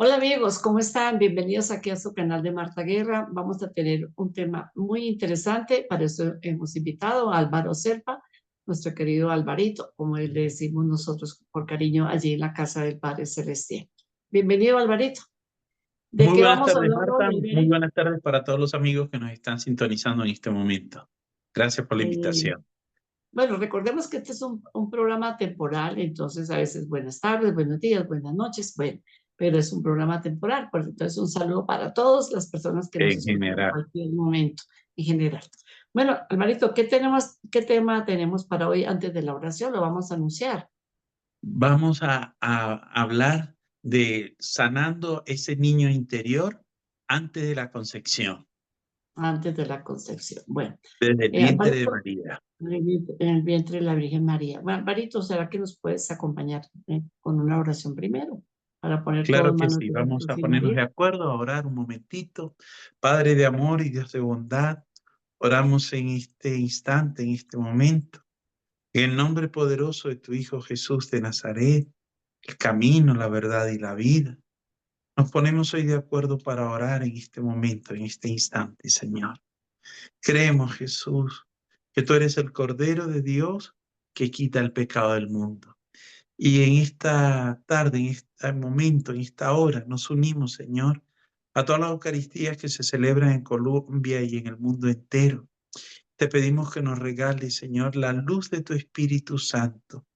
Hola amigos, ¿cómo están? Bienvenidos aquí a su canal de Marta Guerra. Vamos a tener un tema muy interesante. Para eso hemos invitado a Álvaro Serpa, nuestro querido Alvarito, como le decimos nosotros por cariño allí en la casa del Padre Celestial. Bienvenido, Alvarito. ¿De Muy qué buenas vamos a tardes, hablar hoy, Marta. Muy Alvarito? buenas tardes para todos los amigos que nos están sintonizando en este momento. Gracias por la Eh, invitación. bueno, recordemos que este es un programa temporal, entonces a veces buenas tardes, buenos días, buenas noches, bueno, pero es un programa temporal, por entonces un saludo para todas las personas que nos En escuchan en general, cualquier momento, en general. Bueno, Alvarito, ¿qué tema tenemos para hoy antes de la oración? Lo vamos a anunciar vamos a hablar de sanando ese niño interior antes de la concepción, antes de la concepción. Bueno, desde el vientre de Alvarito, María. en el vientre de la Virgen María. Bueno, Alvarito, ¿será que nos puedes acompañar con una oración primero para poner todo Claro en que manos sí, de vamos Jesús a y ponernos María? de acuerdo, a orar un momentito. Padre de amor y Dios de bondad, oramos en este instante, en este momento, en el nombre poderoso de tu Hijo Jesús de Nazaret, el camino, la verdad y la vida. Nos ponemos hoy de acuerdo para orar en este momento, en este instante, Señor. Creemos, Jesús, que tú eres el Cordero de Dios que quita el pecado del mundo. Y en esta tarde, en este momento, en esta hora, nos unimos, Señor, a todas las Eucaristías que se celebran en Colombia y en el mundo entero. Te pedimos que nos regales, Señor, la luz de tu Espíritu Santo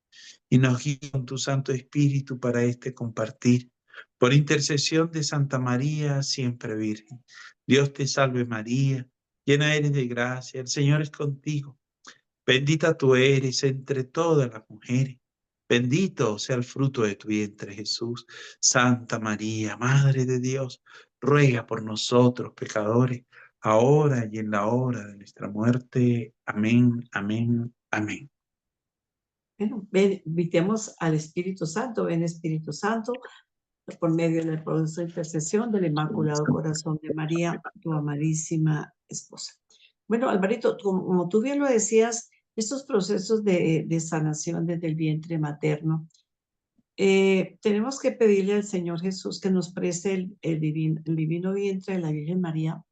y nos guíe con tu Santo Espíritu para este compartir. Por intercesión de Santa María, siempre Virgen. Dios te salve María, llena eres de gracia, el Señor es contigo. Bendita tú eres entre todas las mujeres. Bendito sea el fruto de tu vientre, Jesús. Santa María, Madre de Dios, ruega por nosotros pecadores, ahora y en la hora de nuestra muerte. Amén, amén, amén. Bueno, ven, invitemos al Espíritu Santo, ven Espíritu Santo, por medio de la poderosa intercesión del Inmaculado Corazón de María, tu amadísima esposa. Bueno, Alvarito, como tú bien lo decías, estos procesos de sanación desde el vientre materno, tenemos que pedirle al Señor Jesús que nos preste el divino vientre de la Virgen María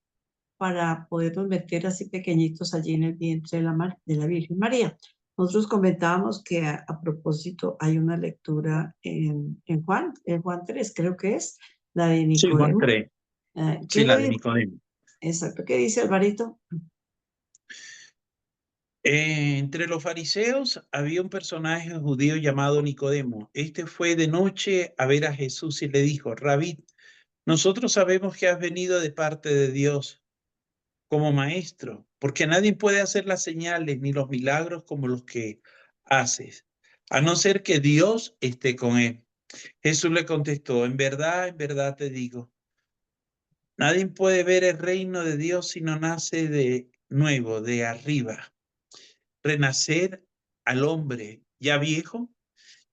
para podernos meter así pequeñitos allí en el vientre de la Virgen María. Nosotros comentábamos que a propósito hay una lectura en Juan 3, creo que es, la de Sí, Juan Nicodemo. 3. ¿Qué Sí, le la de dice? Nicodemo. Exacto, ¿qué dice Alvarito? Entre los fariseos había un personaje judío llamado Nicodemo. Este fue de noche a ver a Jesús y le dijo: Rabí, nosotros sabemos que has venido de parte de Dios como maestro, porque nadie puede hacer las señales ni los milagros como los que haces, a no ser que Dios esté con él. Jesús le contestó: en verdad te digo, nadie puede ver el reino de Dios si no nace de nuevo, de arriba. Renacer al hombre ya viejo,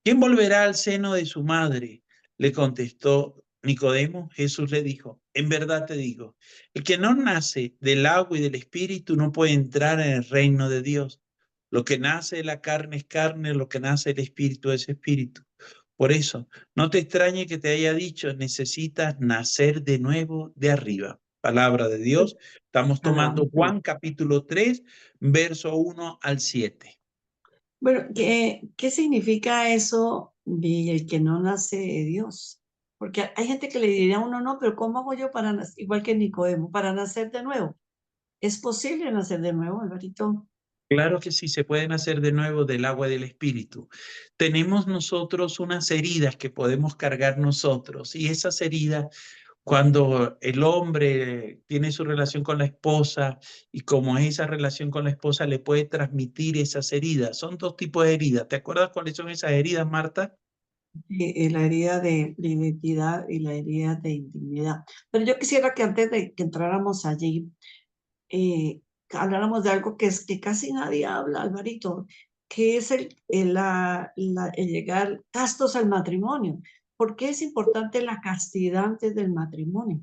¿quién volverá al seno de su madre? Le contestó Nicodemo. Jesús le dijo: en verdad te digo, el que no nace del agua y del espíritu no puede entrar en el reino de Dios. Lo que nace de la carne es carne, lo que nace del espíritu es espíritu. Por eso, no te extrañe que te haya dicho: necesitas nacer de nuevo de arriba. Palabra de Dios. Estamos Palabra tomando de- Juan capítulo 3, verso 1 al 7. Bueno, ¿qué significa eso de el que no nace de Dios? Porque hay gente que le diría a uno, no, pero ¿cómo hago yo para nacer, igual que Nicodemo, para nacer de nuevo? ¿Es posible nacer de nuevo, Alvarito? Claro que sí, se pueden hacer de nuevo del agua y del espíritu. Tenemos nosotros unas heridas que podemos cargar nosotros, y esas heridas, cuando el hombre tiene su relación con la esposa y como esa relación con la esposa le puede transmitir esas heridas, son dos tipos de heridas. ¿Te acuerdas cuáles son esas heridas, Marta? La herida de identidad y la herida de intimidad. Pero yo quisiera que antes de que entráramos allí, habláramos de algo que es que casi nadie habla, Alvarito, que es el llegar castos al matrimonio. ¿Por qué es importante la castidad antes del matrimonio?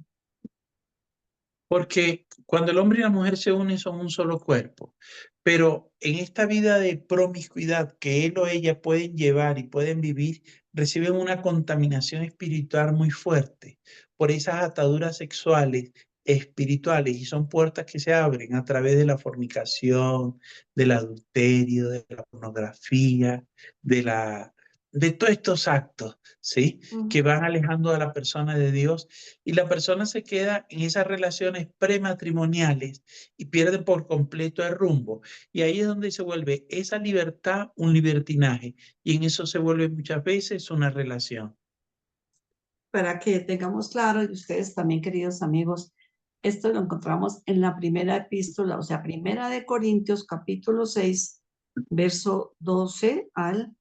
Porque cuando el hombre y la mujer se unen son un solo cuerpo, pero en esta vida de promiscuidad que él o ella pueden llevar y pueden vivir, reciben una contaminación espiritual muy fuerte por esas ataduras sexuales espirituales, y son puertas que se abren a través de la fornicación, del adulterio, de la pornografía, de todos estos actos, ¿sí? Que Ujú. van alejando a la persona de Dios, y la persona se queda en esas relaciones prematrimoniales y pierde por completo el rumbo. Y ahí es donde se vuelve esa libertad un libertinaje, y en eso se vuelve muchas veces una relación. Para que tengamos claro, y ustedes también, queridos amigos, esto lo encontramos en la primera epístola, o sea, primera de Corintios, capítulo 6, verso 12 al,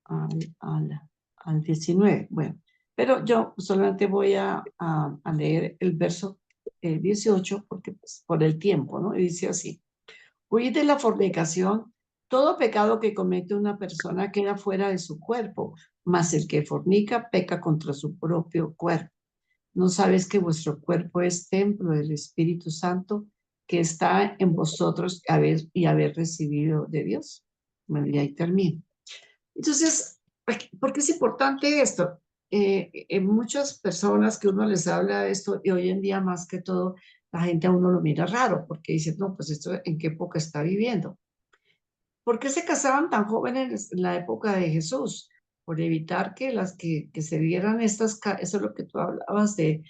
al, al 19. Bueno, pero yo solamente voy a leer el verso 18 porque pues, por el tiempo, ¿no? Y dice así: huid de la fornicación. Todo pecado que comete una persona queda fuera de su cuerpo, mas el que fornica peca contra su propio cuerpo. ¿No sabes que vuestro cuerpo es templo del Espíritu Santo que está en vosotros y haber recibido de Dios? Bueno, y ahí termino. Entonces, ¿por qué es importante esto? En muchas personas que uno les habla de esto, y hoy en día más que todo, la gente a uno lo mira raro, porque dice, no, pues esto en qué época está viviendo. ¿Por qué se casaban tan jóvenes en la época de Jesús? Por evitar que que se dieran eso es lo que tú hablabas de,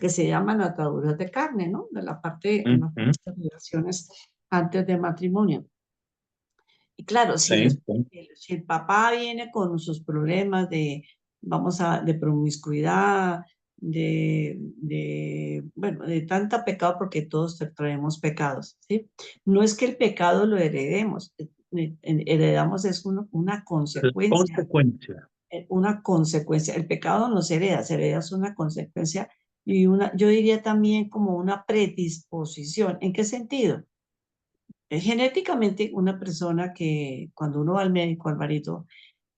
que se llaman ataduras de carne, ¿no? De la parte, en las Ujú. relaciones antes de matrimonio. Y claro, Sí, sí. si el papá viene con sus problemas de promiscuidad, bueno, de tanta pecado, porque todos traemos pecados, ¿sí? No es que el pecado lo heredemos, heredamos es una consecuencia, Consecuencia. una consecuencia. El pecado no se hereda es una consecuencia y yo diría también como una predisposición. ¿En qué sentido? Genéticamente, una persona que cuando uno va al médico, Alvarito,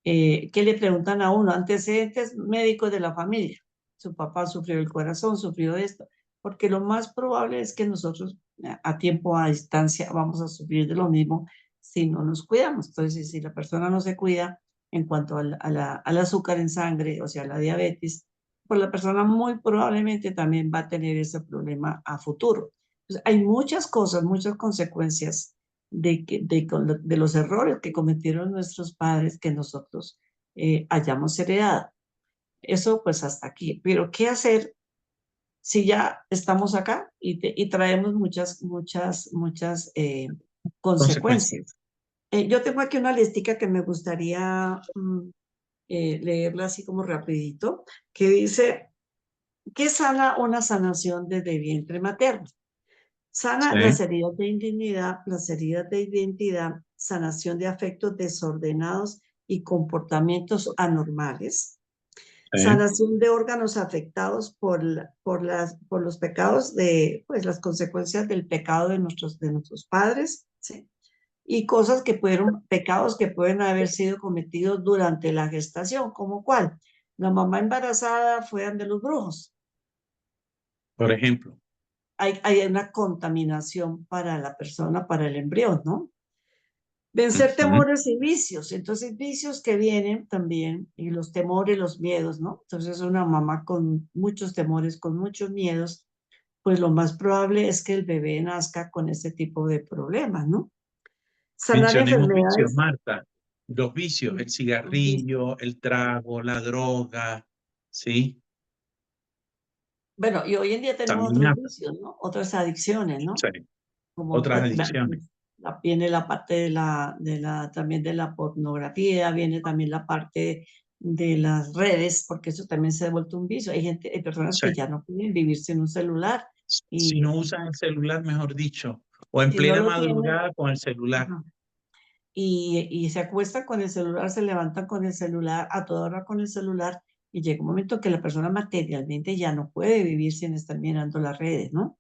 ¿qué le preguntan a uno? Antecedentes médicos de la familia. Su papá sufrió el corazón, sufrió esto, porque lo más probable es que nosotros a tiempo, a distancia, vamos a sufrir de lo mismo si no nos cuidamos. Entonces, si la persona no se cuida en cuanto al azúcar en sangre, o sea, la diabetes, pues la persona muy probablemente también va a tener ese problema a futuro. Entonces, hay muchas cosas, muchas consecuencias de los errores que cometieron nuestros padres que nosotros hayamos heredado. Eso pues hasta aquí. Pero ¿qué hacer si ya estamos acá y traemos muchas Consecuencia. consecuencias? Yo tengo aquí una listica que me gustaría leerla así como rapidito, que dice, ¿qué sana una sanación desde vientre materno? Sana las Sí, heridas de indignidad, las heridas de identidad, sanación de afectos desordenados y comportamientos anormales, sí. sanación de órganos afectados por los pecados pues las consecuencias del pecado de nuestros padres, ¿sí? Y pecados que pueden haber sido cometidos durante la gestación, como cuál. La mamá embarazada fue ante los brujos. Por ejemplo. Hay una contaminación para la persona, para el embrión, ¿no? Vencer Ujú. temores y vicios. Entonces, vicios que vienen también, y los temores, los miedos, ¿no? Entonces, una mamá con muchos temores, con muchos miedos, pues lo más probable es que el bebé nazca con ese tipo de problemas, ¿no? Sanar Mencionemos vicios, enfermedades. Marta. Los vicios, el cigarrillo, el trago, la droga, ¿sí? Bueno, y hoy en día tenemos También otros vicios, ¿no? Otras adicciones, ¿no? sí, Como otras adicciones. viene la parte también de la pornografía, viene también la parte de las redes, porque eso también se ha vuelto un vicio. Hay personas Sí. que ya no pueden vivir sin un celular Si no y usan el celular, mejor dicho, o en si no plena lo tienen, madrugada con el celular. ajá, y se acuestan con el celular, se levantan con el celular, a toda hora con el celular, y llega un momento que la persona materialmente ya no puede vivir sin estar mirando las redes, ¿no?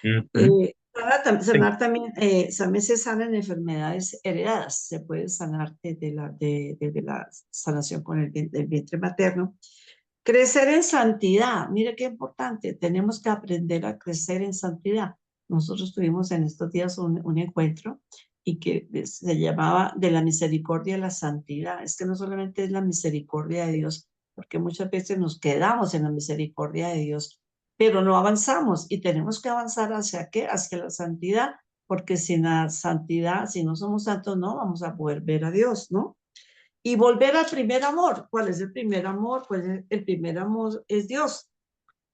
Ujú. Sí, Sanar también, también se sanan enfermedades heredadas, se puede sanar desde la sanación con el vientre materno. Crecer en santidad, mire qué importante, tenemos que aprender a crecer en santidad. Nosotros tuvimos en estos días un encuentro y que se llamaba de la misericordia a la santidad. Es que no solamente es la misericordia de Dios, porque muchas veces nos quedamos en la misericordia de Dios, pero no avanzamos y tenemos que avanzar hacia qué, hacia la santidad, porque sin la santidad, si no somos santos, no vamos a poder ver a Dios, ¿no? Y volver al primer amor. ¿Cuál es el primer amor? Pues el primer amor es Dios.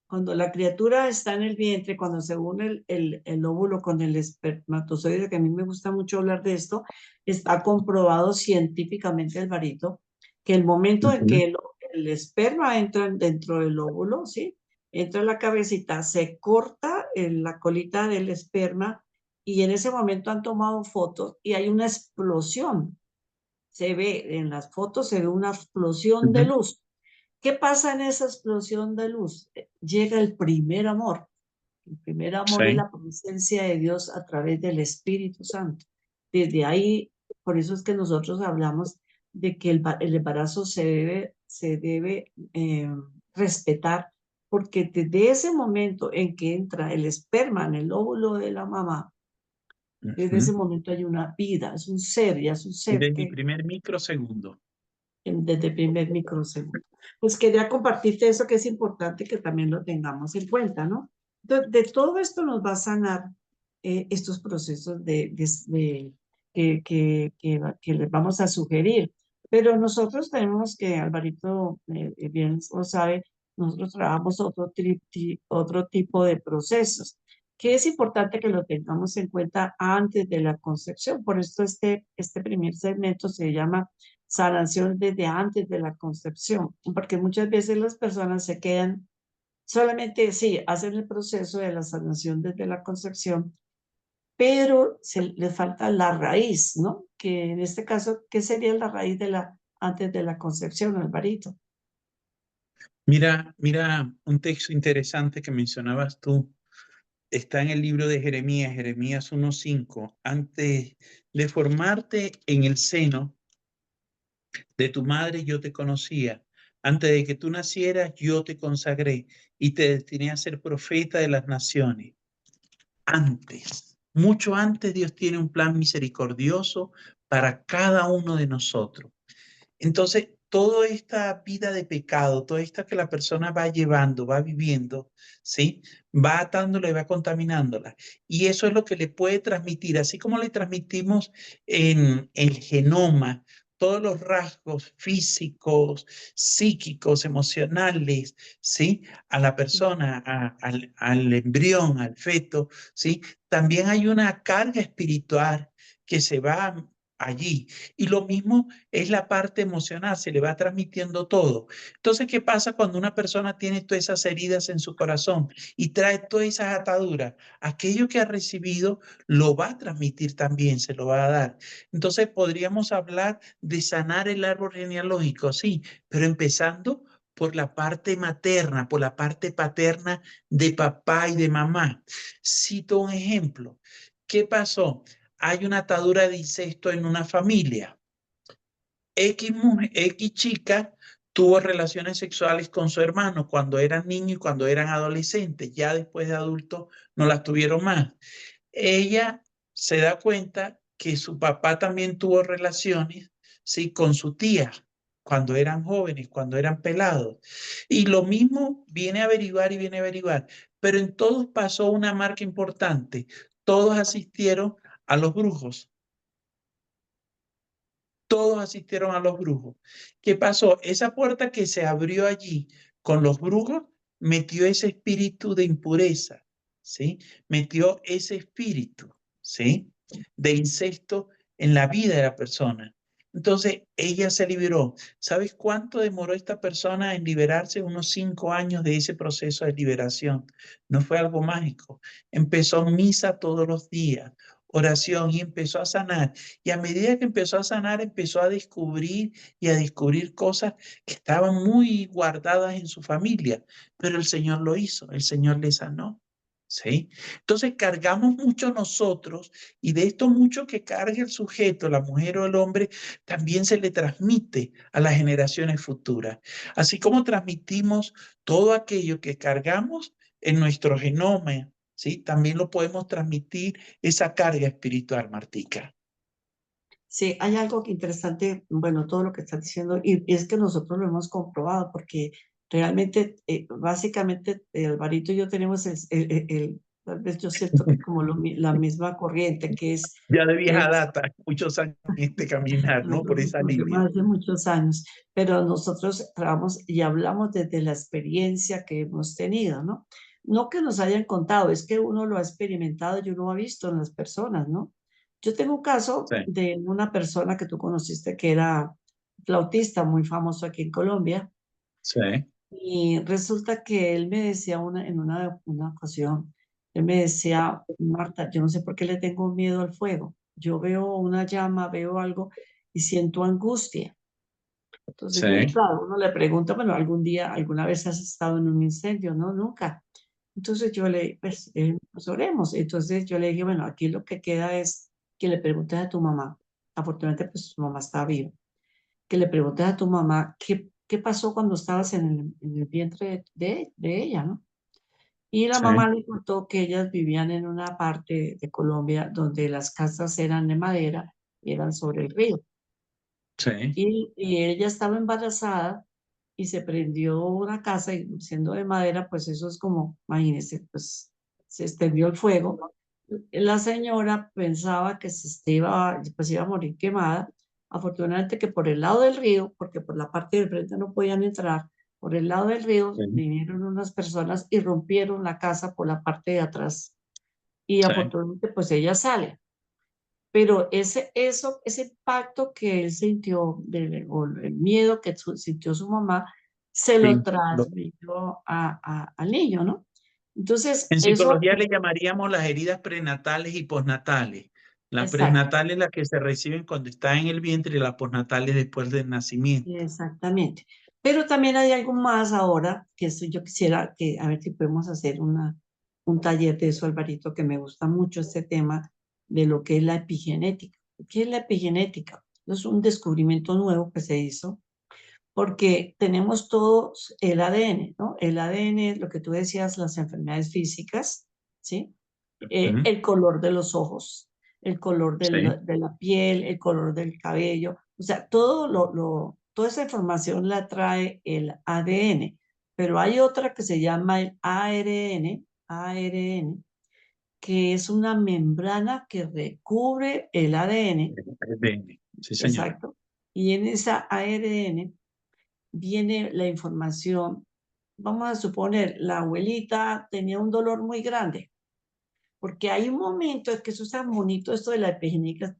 Cuando la criatura está en el vientre, cuando se une el óvulo con el espermatozoide, que a mí me gusta mucho hablar de esto, está comprobado científicamente, Alvarito, que el momento en Ujú, que el esperma entra dentro del óvulo, ¿sí? Entra en la cabecita, se corta en la colita del esperma y en ese momento han tomado fotos y hay una explosión. Se ve en las fotos, se ve una explosión de ujú. luz. ¿Qué pasa en esa explosión de luz? Llega el primer amor. El primer amor es Sí, la presencia de Dios a través del Espíritu Santo. Desde ahí, por eso es que nosotros hablamos de que el embarazo se debe respetar, porque desde ese momento en que entra el esperma en el óvulo de la mamá, desde ese ujú. momento hay una vida, es un ser, ya es un ser Desde el que primer microsegundo. desde el primer microsegundo. Pues quería compartirte eso que es importante que también lo tengamos en cuenta, ¿no? Entonces, de todo esto nos va a sanar estos procesos que les vamos a sugerir. Pero nosotros tenemos que, Alvarito, bien lo sabe, nosotros trabajamos otro tipo de procesos, que es importante que lo tengamos en cuenta antes de la concepción. Por esto este primer segmento se llama sanación desde antes de la concepción, porque muchas veces las personas se quedan solamente, sí, hacen el proceso de la sanación desde la concepción, pero les falta la raíz, ¿no? Que en este caso, ¿qué sería la raíz de antes de la concepción, Alvarito? Mira, un texto interesante que mencionabas tú. Está en el libro de Jeremías, Jeremías 1:5. Antes de formarte en el seno de tu madre, yo te conocía. Antes de que tú nacieras, yo te consagré y te destiné a ser profeta de las naciones. Antes, mucho antes, Dios tiene un plan misericordioso para cada uno de nosotros. Entonces, toda esta vida de pecado, toda esta que la persona va llevando, va viviendo, ¿sí? Va atándola y va contaminándola. Y eso es lo que le puede transmitir, así como le transmitimos en el genoma todos los rasgos físicos, psíquicos, emocionales, ¿sí? A la persona, al embrión, al feto, ¿sí? También hay una carga espiritual que se va allí. Y lo mismo es la parte emocional, se le va transmitiendo todo. Entonces, ¿qué pasa cuando una persona tiene todas esas heridas en su corazón y trae todas esas ataduras? Aquello que ha recibido lo va a transmitir también, se lo va a dar. Entonces, podríamos hablar de sanar el árbol genealógico, sí, pero empezando por la parte materna, por la parte paterna de papá y de mamá. Cito un ejemplo. ¿Qué pasó? Hay una atadura de incesto en una familia. X chica tuvo relaciones sexuales con su hermano cuando eran niños y cuando eran adolescentes. Ya después de adultos no las tuvieron más. Ella se da cuenta que su papá también tuvo relaciones, ¿sí? Con su tía cuando eran jóvenes, cuando eran pelados. Y lo mismo viene a averiguar y viene a averiguar. Pero en todos pasó una marca importante. Todos asistieron a los brujos. Todos asistieron a los brujos. ¿Qué pasó? Esa puerta que se abrió allí con los brujos metió ese espíritu de impureza, ¿sí? Metió ese espíritu, ¿sí? De incesto en la vida de la persona. Entonces, ella se liberó. ¿Sabes cuánto demoró esta persona en liberarse? Unos 5 años de ese proceso de liberación. No fue algo mágico. Empezó misa todos los días, oración y empezó a sanar. Y a medida que empezó a sanar, empezó a descubrir y a descubrir cosas que estaban muy guardadas en su familia. Pero el Señor lo hizo, el Señor le sanó. ¿Sí? Entonces cargamos mucho nosotros y de esto mucho que cargue el sujeto, la mujer o el hombre, también se le transmite a las generaciones futuras. Así como transmitimos todo aquello que cargamos en nuestro genoma, ¿sí? También lo podemos transmitir esa carga espiritual, Martica. Sí, hay algo que interesante, bueno, todo lo que estás diciendo, y es que nosotros lo hemos comprobado, porque realmente, básicamente, Alvarito y yo tenemos tal vez yo siento que como la misma corriente, que Ya de vieja es data, muchos años en este caminar, ¿no? Por esa línea. más de muchos años, pero nosotros trabajamos y hablamos desde la experiencia que hemos tenido, ¿no? No que nos hayan contado, es que uno lo ha experimentado y uno ha visto en las personas, ¿no? Yo tengo un caso Sí, de una persona que tú conociste que era flautista muy famoso aquí en Colombia sí, y resulta que él me decía en una ocasión, él me decía, Marta, yo no sé por qué le tengo miedo al fuego. Yo veo una llama, veo algo y siento angustia. Entonces yo, sí, claro, uno le pregunta, bueno, algún día, alguna vez has estado en un incendio, ¿no? Nunca. Entonces yo pues oremos. Entonces yo le dije, bueno, aquí lo que queda es que le preguntes a tu mamá. Afortunadamente, pues tu mamá está viva. Que le preguntes a tu mamá qué pasó cuando estabas en el vientre de ella, ¿no? Y la mamá sí, le contó que ellas vivían en una parte de Colombia donde las casas eran de madera y eran sobre el río. sí, Y ella estaba embarazada y se prendió una casa y siendo de madera, pues eso es como, imagínense, pues se extendió el fuego. La señora pensaba que pues iba a morir quemada. Afortunadamente que por el lado del río, porque por la parte del frente no podían entrar, por el lado del río sí, vinieron unas personas y rompieron la casa por la parte de atrás. Y sí, afortunadamente pues ella sale. Pero ese impacto que él sintió, o el miedo que sintió su mamá, se lo sí. transmitió al niño, ¿no? Entonces, En eso, psicología le llamaríamos las heridas prenatales y postnatales. Las exacto, prenatales las que se reciben cuando está en el vientre y las postnatales después del nacimiento. exactamente. Pero también hay algo más ahora, que eso yo quisiera que, a ver si podemos hacer un taller de eso, Alvarito, que me gusta mucho este tema de lo que es la epigenética. ¿Qué es la epigenética? Es un descubrimiento nuevo que se hizo porque tenemos todos el ADN, ¿no? El ADN es lo que tú decías, las enfermedades físicas, ¿sí? ¿Mm? El color de los ojos, el color Sí, de la piel, el color del cabello, o sea, toda esa información la trae el ADN, pero hay otra que se llama el ARN, que es una membrana que recubre el ADN, ADN. Sí, señor. exacto, y en esa ARN viene la información. Vamos a suponer, la abuelita tenía un dolor muy grande, porque hay un momento, es que eso es tan bonito, esto de la epigenética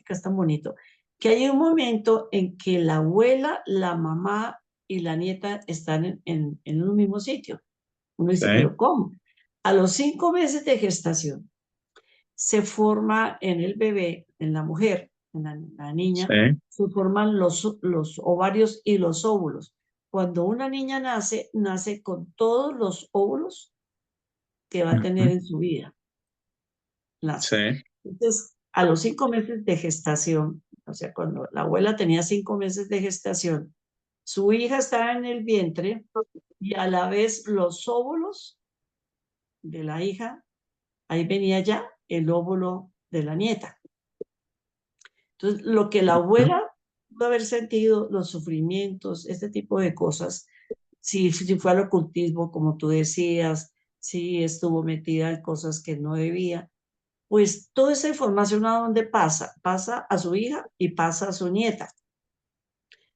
es tan bonito, que hay un momento en que la abuela, la mamá y la nieta están en un mismo sitio. Uno dice, Sí, pero ¿cómo? A los 5 meses de gestación se forma en el bebé, en la mujer, en la niña, sí. se forman los ovarios y los óvulos. Cuando una niña nace, nace con todos los óvulos que va a tener Ujú. en su vida. Nace. Sí, Entonces, a los 5 meses de gestación, o sea, cuando la abuela tenía 5 meses de gestación, su hija estaba en el vientre y a la vez los óvulos de la hija, ahí venía ya el óvulo de la nieta. Entonces, lo que la ujú. abuela pudo haber sentido, los sufrimientos, este tipo de cosas, si fue al ocultismo, como tú decías, si estuvo metida en cosas que no debía, pues toda esa información a dónde pasa, pasa a su hija y pasa a su nieta.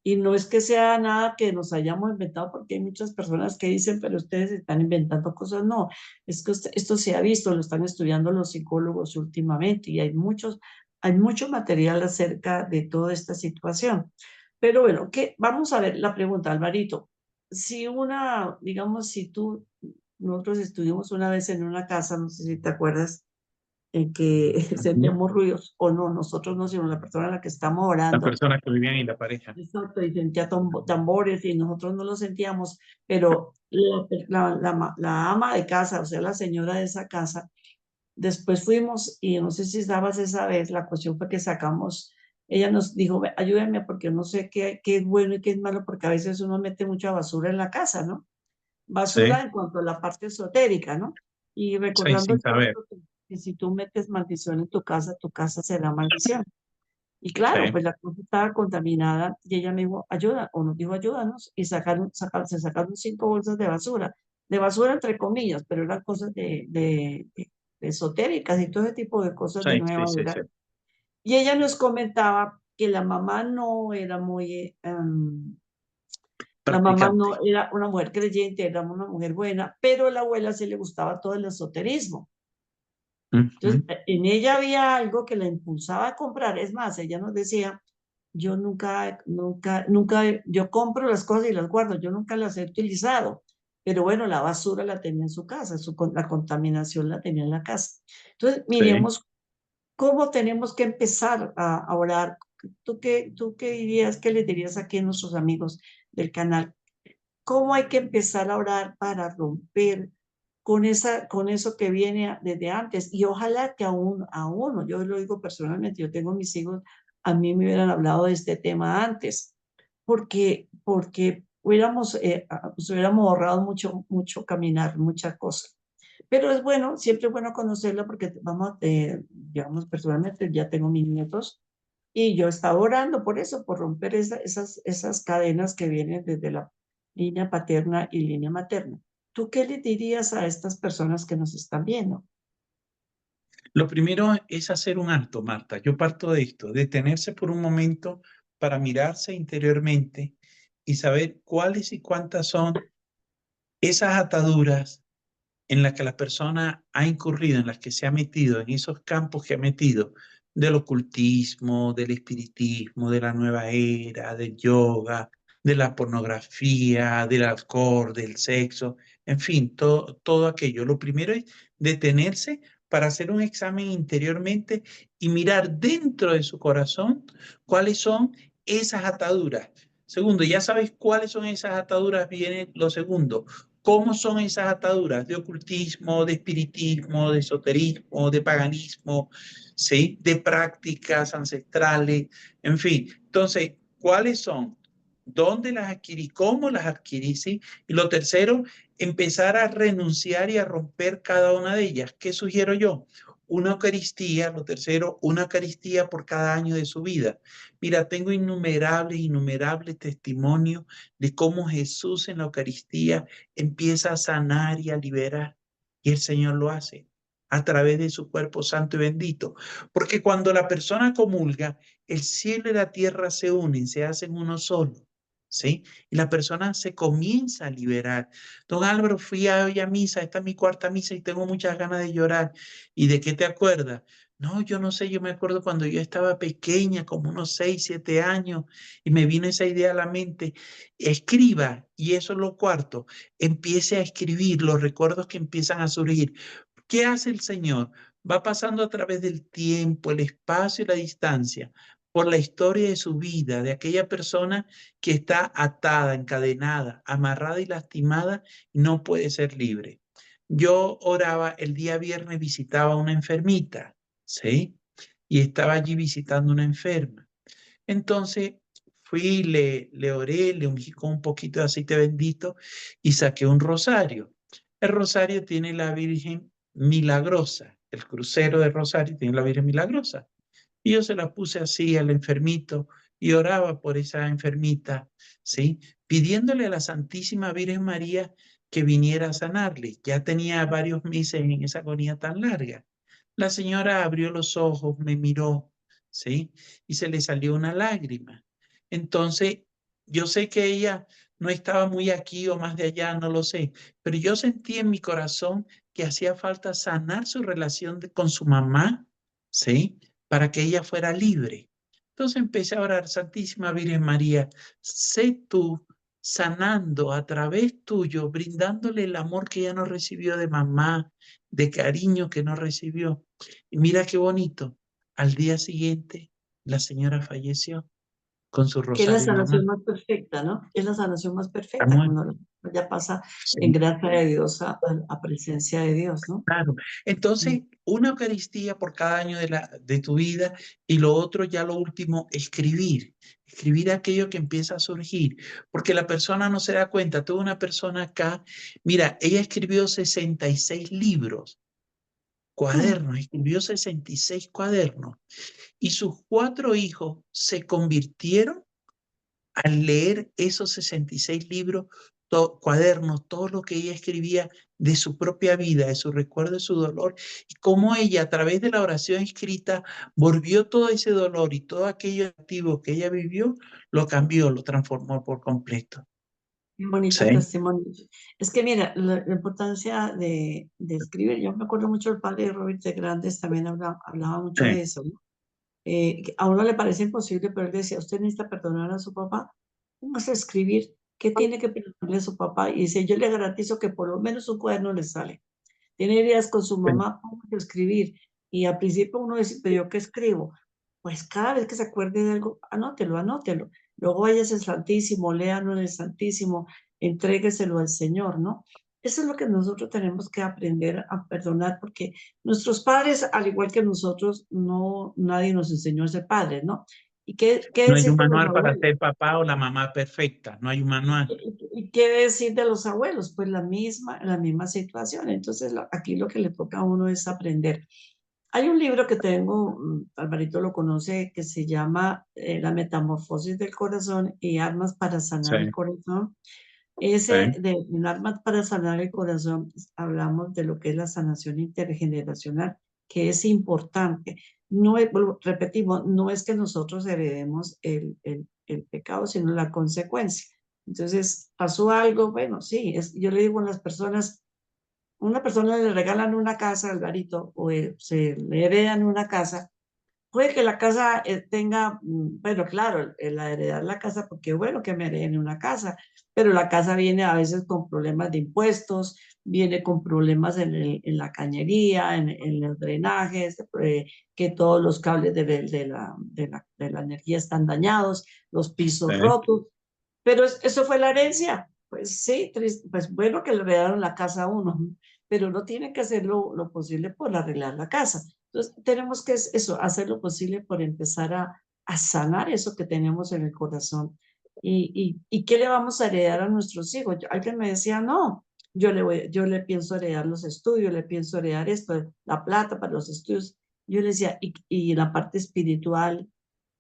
Y no es que sea nada que nos hayamos inventado, porque hay muchas personas que dicen, pero ustedes están inventando cosas. No, es que esto se ha visto, lo están estudiando los psicólogos últimamente y hay mucho material acerca de toda esta situación. Pero bueno, vamos a ver la pregunta, Alvarito. Si digamos, nosotros estuvimos una vez en una casa, no sé si te acuerdas, en que Ujú. sentíamos ruidos, o no, nosotros no, sino la persona a la que estamos Las orando. personas que vivían en la pareja. Exacto, y sentía tambores y nosotros no lo sentíamos, pero la ama de casa, o sea, la señora de esa casa, después fuimos y no sé si estabas esa vez, la cuestión fue que sacamos, ella nos dijo, "Ve, ayúdenme porque no sé qué es bueno y qué es malo, porque a veces uno mete mucha basura en la casa, ¿no? Basura Sí, en cuanto a la parte esotérica, ¿no? Y sí, recordando sin el saber. cuento que si tú metes maldición en tu casa será maldición. Y claro, sí, pues la cosa estaba contaminada y ella me dijo, ayuda, o nos dijo, ayúdanos, y se sacaron 5 bolsas de basura entre comillas, pero eran cosas de esotéricas y todo ese tipo de cosas de sí, nueva sí, sí, sí. era. Y ella nos comentaba que la mamá no era muy, la mamá Practicante. no era una mujer creyente, era una mujer buena, pero a la abuela sí le gustaba todo el esoterismo. Entonces, Ujú. en ella había algo que la impulsaba a comprar. Es más, ella nos decía, yo nunca, yo compro las cosas y las guardo, yo nunca las he utilizado. Pero bueno, la basura la tenía en su casa, la contaminación la tenía en la casa. Entonces, Sí. miremos cómo tenemos que empezar a orar. ¿Tú qué dirías, qué le dirías aquí a nuestros amigos del canal? ¿Cómo hay que empezar a orar para romper con eso que viene desde antes? Y ojalá que a uno, yo lo digo personalmente, yo tengo mis hijos, a mí me hubieran hablado de este tema antes, porque nos hubiéramos ahorrado mucho caminar, muchas cosas. Pero es bueno, siempre es bueno conocerla porque digamos, personalmente ya tengo mis nietos y yo estaba orando por eso, por romper esas cadenas que vienen desde la línea paterna y línea materna. ¿Tú qué le dirías a estas personas que nos están viendo? Lo primero es hacer un alto, Marta. Yo parto de esto, detenerse por un momento para mirarse interiormente y saber cuáles y cuántas son esas ataduras en las que la persona ha incurrido, en las que se ha metido, en esos campos que ha metido del ocultismo, del espiritismo, de la nueva era, del yoga, de la pornografía, del alcohol, del sexo, en fin, todo aquello. Lo primero es detenerse para hacer un examen interiormente y mirar dentro de su corazón cuáles son esas ataduras. Segundo, ya sabes cuáles son esas ataduras, viene lo segundo. ¿Cómo son esas ataduras de ocultismo, de espiritismo, de esoterismo, de paganismo, ¿sí? De prácticas ancestrales, en fin? Entonces, ¿cuáles son? ¿Dónde las adquirí? ¿Cómo las adquirí? ¿Sí? Y lo tercero, empezar a renunciar y a romper cada una de ellas. ¿Qué sugiero yo? Una Eucaristía, lo tercero, una Eucaristía por cada año de su vida. Mira, tengo innumerables testimonios de cómo Jesús en la Eucaristía empieza a sanar y a liberar. Y el Señor lo hace a través de su cuerpo santo y bendito. Porque cuando la persona comulga, el cielo y la tierra se unen, se hacen uno solo. ¿Sí? Y la persona se comienza a liberar. Don Álvaro, fui hoy a misa, esta es mi cuarta misa y tengo muchas ganas de llorar. ¿Y de qué te acuerdas? No, yo no sé, yo me acuerdo cuando yo estaba pequeña, como unos 6, 7 años, y me vino esa idea a la mente. Escriba, y eso es lo cuarto, empiece a escribir los recuerdos que empiezan a surgir. ¿Qué hace el Señor? Va pasando a través del tiempo, el espacio y la distancia, por la historia de su vida, de aquella persona que está atada, encadenada, amarrada y lastimada y no puede ser libre. Yo oraba el día viernes, visitaba a una enfermita, ¿sí? Y estaba allí visitando una enferma. Entonces fui, le oré, le ungí con un poquito de aceite bendito y saqué un rosario. El rosario tiene la Virgen Milagrosa, el crucero de rosario tiene la Virgen Milagrosa. Y yo se la puse así al enfermito y oraba por esa enfermita, ¿sí? Pidiéndole a la Santísima Virgen María que viniera a sanarle. Ya tenía varios meses en esa agonía tan larga. La señora abrió los ojos, me miró, ¿sí? Y se le salió una lágrima. Entonces, yo sé que ella no estaba muy aquí o más de allá, no lo sé, pero yo sentí en mi corazón que hacía falta sanar su relación con su mamá, ¿sí? Para que ella fuera libre. Entonces empecé a orar, Santísima Virgen María, sé tú sanando a través tuyo, brindándole el amor que ella no recibió de mamá, de cariño que no recibió. Y mira qué bonito, al día siguiente la señora falleció con su Que es la rosario en la sanación mano. más perfecta, ¿no? Es la sanación más perfecta Amor, cuando ya pasa en sí. gracia de Dios a presencia de Dios, ¿no? Claro. Mm. Entonces, una Eucaristía por cada año de tu vida y lo otro, ya lo último, escribir. Escribir aquello que empieza a surgir, porque la persona no se da cuenta. Tuve una persona acá, mira, ella escribió 66 libros cuadernos, escribió 66 cuadernos. Y sus 4 hijos se convirtieron al leer esos 66 libros, cuadernos, todo lo que ella escribía de su propia vida, de su recuerdo, de su dolor, y cómo ella a través de la oración escrita volvió todo ese dolor y todo aquello activo que ella vivió, lo cambió, lo transformó por completo. Qué bonito ¿Sí? testimonio. Es que mira, la importancia de escribir, yo me acuerdo mucho el padre Robert de Grandes también hablaba mucho Sí, de eso, ¿no? Que a uno le parece imposible, pero él decía, usted necesita perdonar a su papá, póngase a escribir, ¿qué tiene que perdonarle a su papá? Y dice, yo le garantizo que por lo menos un cuaderno le sale. Tiene ideas con su sí, mamá, póngase a escribir. Y al principio uno dice, pero ¿yo qué escribo? Pues cada vez que se acuerde de algo, anótelo, anótelo. Luego váyase al Santísimo, léalo en el Santísimo, entrégueselo al Señor, ¿no? Eso es lo que nosotros tenemos que aprender a perdonar, porque nuestros padres, al igual que nosotros, no, nadie nos enseñó a ser padres, ¿no? ¿Y qué no hay un decir de los manual para abuelos? ser papá o la mamá perfecta, no hay un manual. ¿Y qué decir de los abuelos? Pues la misma situación. Entonces, aquí lo que le toca a uno es aprender. Hay un libro que tengo, Alvarito lo conoce, que se llama La Metamorfosis del Corazón y Armas para Sí, Sanar el Corazón. sí, Ese de en Armas para Sanar el Corazón, pues, hablamos de lo que es la sanación intergeneracional, que es importante. No es, repetimos, no es que nosotros heredemos el pecado, sino la consecuencia. Entonces, pasó algo, bueno, sí, yo le digo a las personas, una persona le regalan una casa, Alvarito, o se le heredan una casa. Puede que la casa tenga, bueno, claro, la heredar la casa, porque bueno que me hereden una casa, pero la casa viene a veces con problemas de impuestos, viene con problemas en la cañería, en los drenajes, que todos los cables de la energía están dañados, los pisos sí. rotos, pero eso fue la herencia. Pues sí, pues bueno que le heredaron la casa a uno, pero uno tiene que hacer lo posible por arreglar la casa. Entonces, tenemos que eso, hacer lo posible por empezar a sanar eso que tenemos en el corazón. ¿Y qué le vamos a heredar a nuestros hijos? Alguien me decía, no, yo le pienso heredar los estudios, le pienso heredar esto, la plata para los estudios. Yo le decía, y la parte espiritual,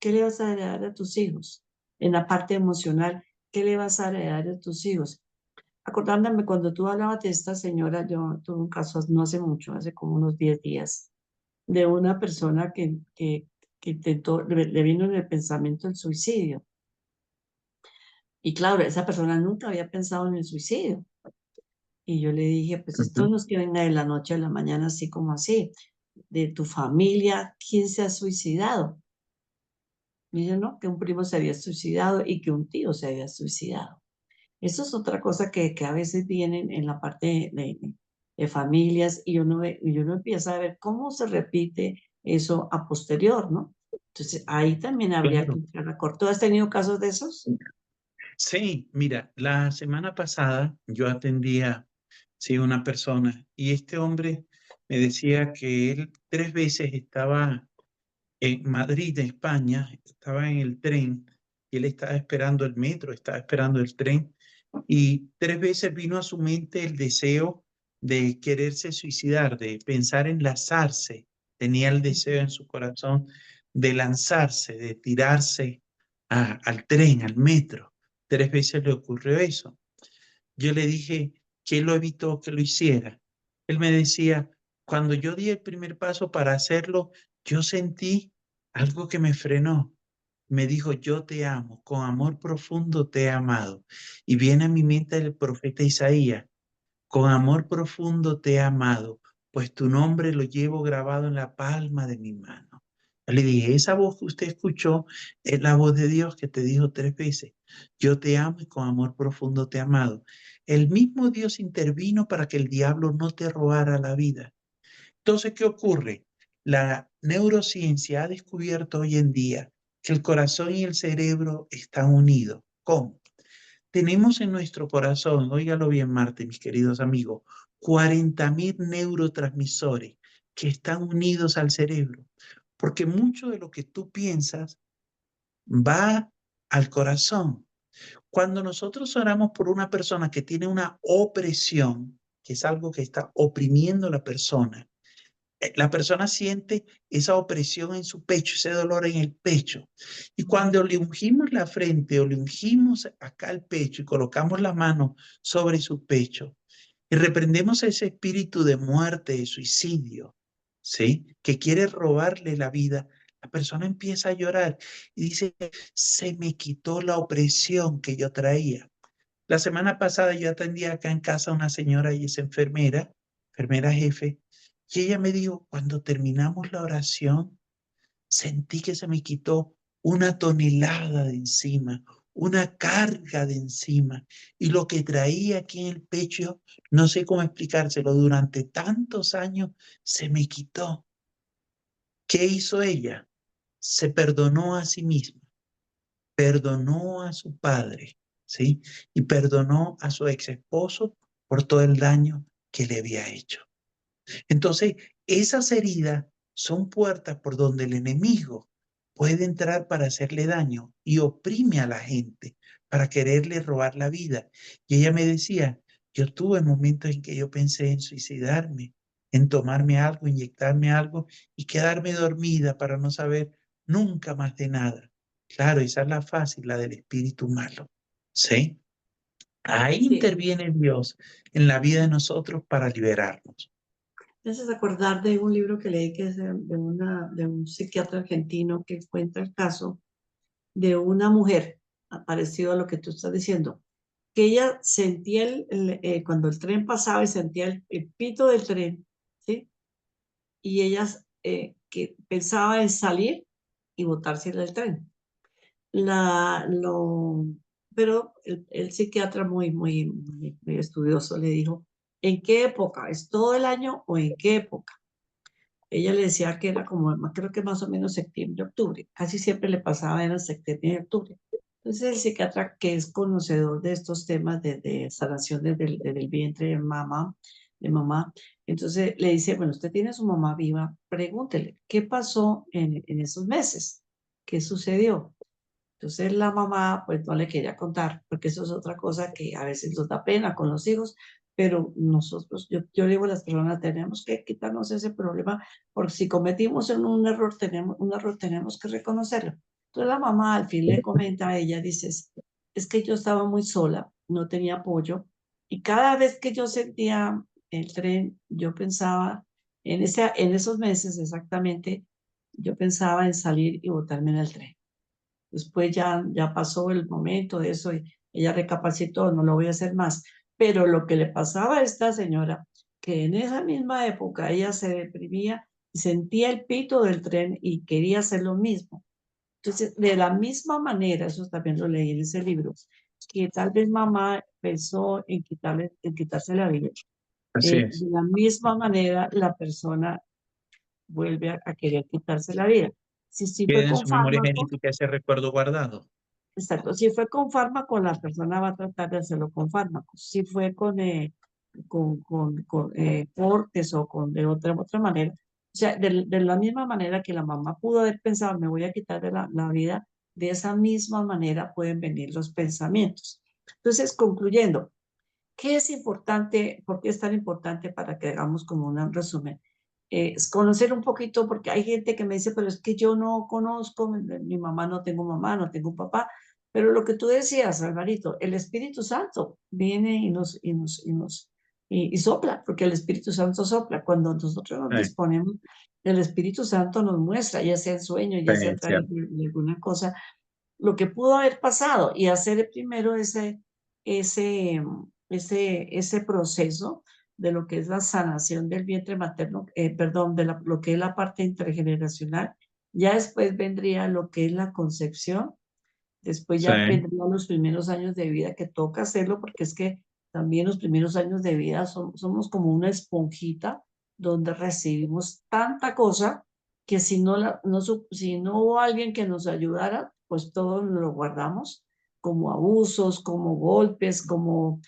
¿qué le vas a heredar a tus hijos? En la parte emocional, ¿qué le vas a heredar a tus hijos? Acordándome, cuando tú hablabas de esta señora, yo tuve un caso no hace mucho, hace como unos 10 días, de una persona que intentó, le vino en el pensamiento el suicidio. Y claro, esa persona nunca había pensado en el suicidio. Y yo le dije, pues esto Ujú. no es que venga de la noche a la mañana así como así. De tu familia, ¿quién se ha suicidado? Y yo no, que un primo se había suicidado y que un tío se había suicidado. Eso es otra cosa que a veces vienen en la parte de familias y uno empieza a ver cómo se repite eso a posterior, ¿no? Entonces, ahí también habría que Claro. entrar a corto. ¿Tú has tenido casos de esos? Sí, mira, la semana pasada yo atendía, sí, una persona y este hombre me decía que él 3 veces estaba en Madrid, España, estaba en el tren y él estaba esperando el metro, estaba esperando el tren y 3 veces vino a su mente el deseo de quererse suicidar, de pensar en lanzarse. Tenía el deseo en su corazón de lanzarse, de tirarse al tren, al metro. 3 veces le ocurrió eso. Yo le dije que lo evitó que lo hiciera. Él me decía, cuando yo di el primer paso para hacerlo, yo sentí algo que me frenó. Me dijo, yo te amo, con amor profundo te he amado. Y viene a mi mente el profeta Isaías, con amor profundo te he amado, pues tu nombre lo llevo grabado en la palma de mi mano. Yo le dije, esa voz que usted escuchó es la voz de Dios que te dijo 3 veces, yo te amo y con amor profundo te he amado. El mismo Dios intervino para que el diablo no te robara la vida. Entonces, ¿qué ocurre? La neurociencia ha descubierto hoy en día que el corazón y el cerebro están unidos. ¿Cómo? Tenemos en nuestro corazón, óigalo bien, Marte, mis queridos amigos, 40.000 neurotransmisores que están unidos al cerebro, porque mucho de lo que tú piensas va al corazón. Cuando nosotros oramos por una persona que tiene una opresión, que es algo que está oprimiendo a la persona, La persona siente esa opresión en su pecho, ese dolor en el pecho. Y cuando le ungimos la frente o le ungimos acá el pecho y colocamos la mano sobre su pecho y reprendemos ese espíritu de muerte, de suicidio, ¿sí? Que quiere robarle la vida, la persona empieza a llorar y dice, se me quitó la opresión que yo traía. La semana pasada yo atendí acá en casa a una señora y es enfermera, enfermera jefe, y ella me dijo, cuando terminamos la oración, sentí que se me quitó una tonelada de encima, una carga de encima, y lo que traía aquí en el pecho, no sé cómo explicárselo, durante tantos años se me quitó. ¿Qué hizo ella? Se perdonó a sí misma, perdonó a su padre, ¿sí? Y perdonó a su ex esposo por todo el daño que le había hecho. Entonces, esas heridas son puertas por donde el enemigo puede entrar para hacerle daño y oprime a la gente para quererle robar la vida. Y ella me decía, yo tuve momentos en que yo pensé en suicidarme, en tomarme algo, inyectarme algo y quedarme dormida para no saber nunca más de nada. Claro, esa es la fácil, la del espíritu malo. ¿Sí? Ahí Sí. interviene Dios en la vida de nosotros para liberarnos. Me haces acordar de un libro que leí que es de un psiquiatra argentino que cuenta el caso de una mujer, parecido a lo que tú estás diciendo, que ella sentía cuando el tren pasaba y sentía el pito del tren, ¿sí? Y ella que pensaba en salir y botarse del tren. La, lo, pero el psiquiatra muy estudioso le dijo, ¿en qué época? ¿Es todo el año o en qué época? Ella le decía que era como, creo que más o menos septiembre, octubre. Casi siempre le pasaba en septiembre y octubre. Entonces el psiquiatra, que es conocedor de estos temas de sanación desde el vientre de mamá, entonces le dice, bueno, usted tiene a su mamá viva, pregúntele, ¿qué pasó en esos meses? ¿Qué sucedió? Entonces la mamá pues no le quería contar, porque eso es otra cosa que a veces nos da pena con los hijos, pero nosotros, yo digo a las personas, tenemos que quitarnos ese problema, porque si cometimos un error tenemos que reconocerlo. Entonces la mamá al fin le comenta a ella, dice, es que yo estaba muy sola, no tenía apoyo, y cada vez que yo sentía el tren, yo pensaba, en esos meses exactamente, yo pensaba en salir y botarme en el tren. Después ya pasó el momento de eso y ella recapacitó, no lo voy a hacer más. Pero lo que le pasaba a esta señora, que en esa misma época ella se deprimía y sentía el pito del tren y quería hacer lo mismo. Entonces, de la misma manera, eso también lo leí en ese libro, que tal vez mamá pensó en quitarse la vida. Así es. De la misma manera, la persona vuelve a querer quitarse la vida. Si sí fue Queda en con su memoria fármaco, genética ese recuerdo guardado. exacto, si fue con fármaco, la persona va a tratar de hacerlo con fármacos. Si fue con portes o con de otra manera, o sea, de la misma manera que la mamá pudo haber pensado, me voy a quitar de la vida, de esa misma manera pueden venir los pensamientos. Entonces, concluyendo, ¿qué es importante? ¿Por qué es tan importante para que hagamos como un resumen? Es conocer un poquito, porque hay gente que me dice, pero es que yo no conozco, mi mamá no tengo mamá, no tengo papá, pero lo que tú decías, Alvarito, el Espíritu Santo viene y sopla, porque el Espíritu Santo sopla. Cuando nosotros nos Sí, disponemos, el Espíritu Santo nos muestra, ya sea en sueño, ya sea a sí, través cierto. de alguna cosa, lo que pudo haber pasado y hacer primero ese, ese proceso de lo que es la sanación del vientre materno, perdón, lo que es la parte intergeneracional. Ya después vendría lo que es la concepción, después Sí, ya vendrían los primeros años de vida que toca hacerlo porque es que también los primeros años de vida somos como una esponjita donde recibimos tanta cosa que si si no hubo alguien que nos ayudara, pues todo lo guardamos como abusos, como golpes, como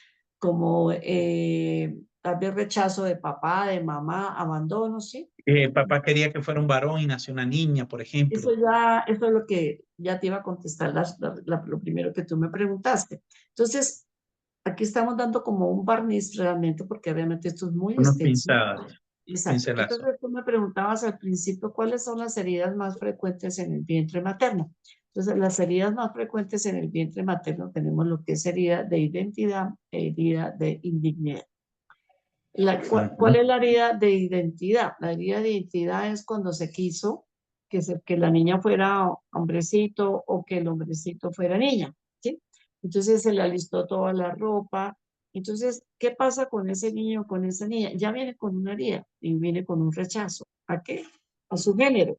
tal vez rechazo de papá, de mamá, abandono, ¿sí? papá quería que fuera un varón y nació una niña, por ejemplo. Eso es lo que ya te iba a contestar lo primero que tú me preguntaste. Entonces, aquí estamos dando como un barniz realmente, porque obviamente esto es muy Unas extenso, pinzadas. Exacto. pincelazo. Entonces tú me preguntabas al principio cuáles son las heridas más frecuentes en el vientre materno. Entonces las heridas más frecuentes en el vientre materno tenemos lo que es herida de identidad e herida de indignidad. ¿Cuál Ujú. es la herida de identidad? La herida de identidad es cuando se quiso que la niña fuera hombrecito o que el hombrecito fuera niña, ¿sí? Entonces se le alistó toda la ropa. Entonces, ¿qué pasa con ese niño o con esa niña? Ya viene con una herida y viene con un rechazo. ¿A qué? A su género.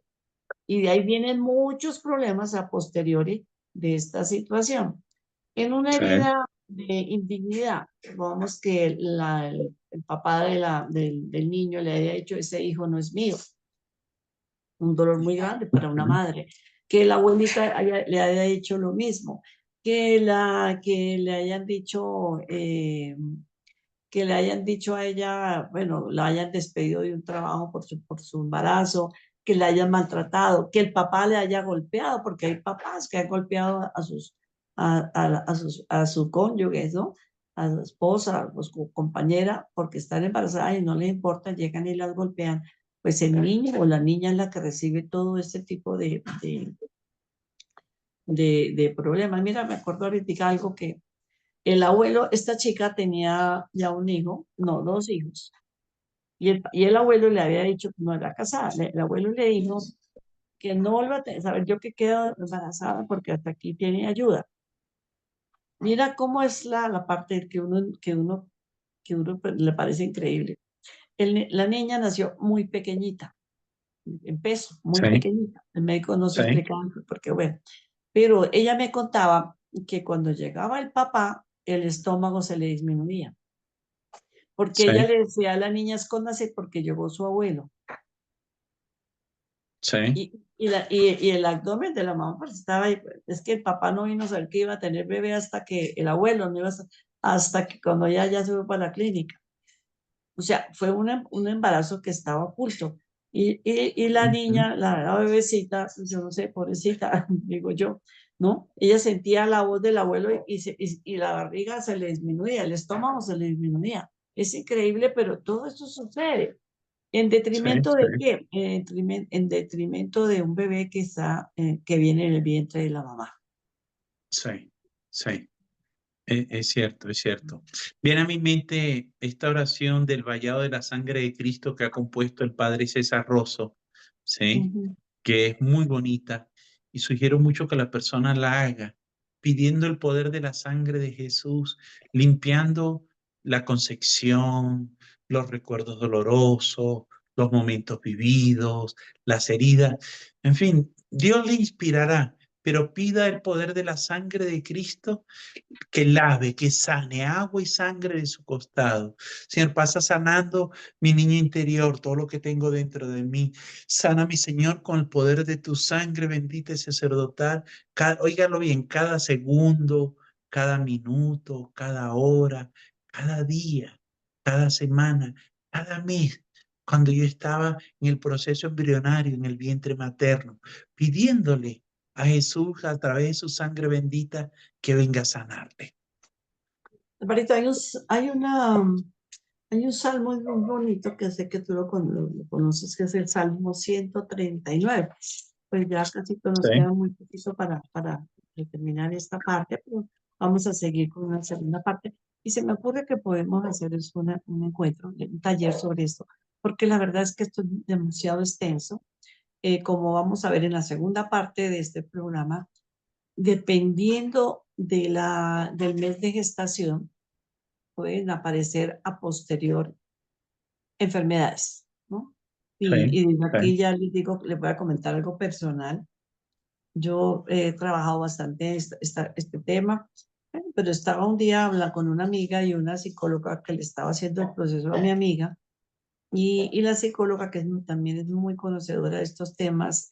Y de ahí vienen muchos problemas a posteriori de esta situación. En una Sí, herida de indignidad, vamos que el papá del niño le haya dicho, ese hijo no es mío, un dolor muy grande para una ujú, madre, que la abuelita le haya dicho lo mismo, que le hayan dicho, que le hayan dicho a ella, bueno, la hayan despedido de un trabajo por su embarazo, que la hayan maltratado, que el papá le haya golpeado, porque hay papás que han golpeado a su cónyuge, ¿no? A su esposa, a su compañera, porque están embarazadas y no les importa, llegan y las golpean. Pues el niño o la niña es la que recibe todo este tipo de problemas. Mira, me acuerdo ahorita algo que el abuelo, esta chica tenía ya un hijo, no, dos hijos. Y el abuelo le había dicho que no era casada. El abuelo le dijo que no vuelva a saber yo que quedo embarazada porque hasta aquí tiene ayuda. Mira cómo es la parte que uno pues, le parece increíble. La niña nació muy pequeñita, en peso, muy sí, pequeñita. El médico no se sí, explicaba porque, bueno, pero ella me contaba que cuando llegaba el papá, el estómago se le disminuía. Porque ella sí, le decía a la niña, escóndase porque llegó su abuelo. sí, Y el abdomen de la mamá pues estaba ahí. Es que el papá no vino a saber que iba a tener bebé hasta que el abuelo no iba hasta que cuando ella ya se fue para la clínica. O sea, fue un embarazo que estaba oculto. Y la ujú, niña, la bebecita, pues, yo no sé, pobrecita, digo yo, ¿no? Ella sentía la voz del abuelo y la barriga se le disminuía, el estómago se le disminuía. Es increíble, pero todo esto sucede. ¿En sí, detrimento de sí, qué? En detrimento de un bebé que viene en el vientre de la mamá. sí, sí. Es cierto, es cierto. Viene a mi mente esta oración del vallado de la sangre de Cristo que ha compuesto el padre César Rosso, ¿sí? Ujú. Que es muy bonita y sugiero mucho que la persona la haga, pidiendo el poder de la sangre de Jesús, limpiando la concepción, los recuerdos dolorosos, los momentos vividos, las heridas. En fin, Dios le inspirará, pero pida el poder de la sangre de Cristo que lave, que sane agua y sangre de su costado. Señor, pasa sanando mi niño interior, todo lo que tengo dentro de mí. Sana, mi Señor, con el poder de tu sangre bendita y sacerdotal. Óigalo bien, cada segundo, cada minuto, cada hora, cada día, cada semana, cada mes. Cuando yo estaba en el proceso embrionario, en el vientre materno, pidiéndole a Jesús a través de su sangre bendita que venga a sanarle. Alvarito, hay un salmo muy bonito que sé que tú lo conoces, que es el Salmo 139. Pues ya casi nos Sí, queda muy poquito para terminar esta parte, pero vamos a seguir con una segunda parte. Y se me ocurre que podemos hacer un encuentro, un taller sobre esto, porque la verdad es que esto es demasiado extenso. Como vamos a ver en la segunda parte de este programa, dependiendo del mes de gestación, pueden aparecer a posterior enfermedades, ¿no? sí, Y desde sí, aquí ya les digo, les voy a comentar algo personal. Yo he trabajado bastante este tema, pero estaba un día hablando con una amiga y una psicóloga que le estaba haciendo el proceso a mi amiga, y la psicóloga, que también es muy conocedora de estos temas,